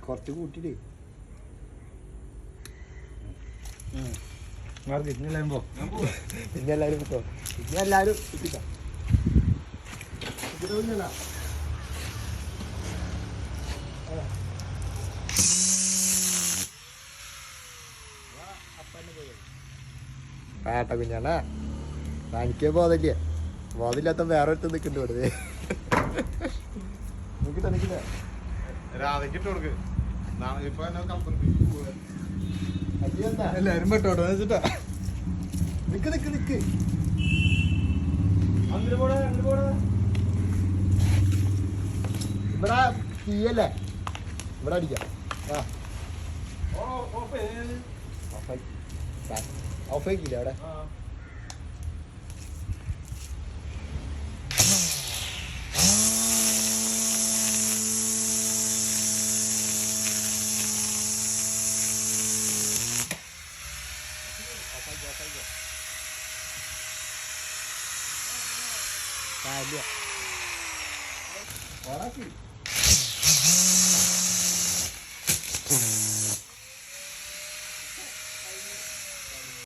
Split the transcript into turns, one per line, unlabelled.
കുറച്ച് കൂട്ടിട്ട്
പിന്നെ എല്ലാവരും പോ.
പിന്നെ എല്ലാവരും കിട്ടോ. പിന്നെ എല്ലാവരും കിട്ടിക്കാം. ആട്ട കുഞ്ഞാണാ എനിക്ക് ബോധമില്ല. ബോധമില്ലാത്ത വേറെ അടുത്ത് നിൽക്കുന്നുണ്ട് വെറുതെ. നിൽക്കട്ടെ നിൽക്കട്ടെ.
എല്ലാരും പെട്ടോട്ടോ വെച്ചിട്ടാ.
നിക്ക് നിക്ക് നിക്ക്. ഇവിടെ തീയല്ലേ, ഇവിടെ അടിക്കാം. ഓഫ് ആക്കിയില്ലേ അവിടെ? ഓണാക്കി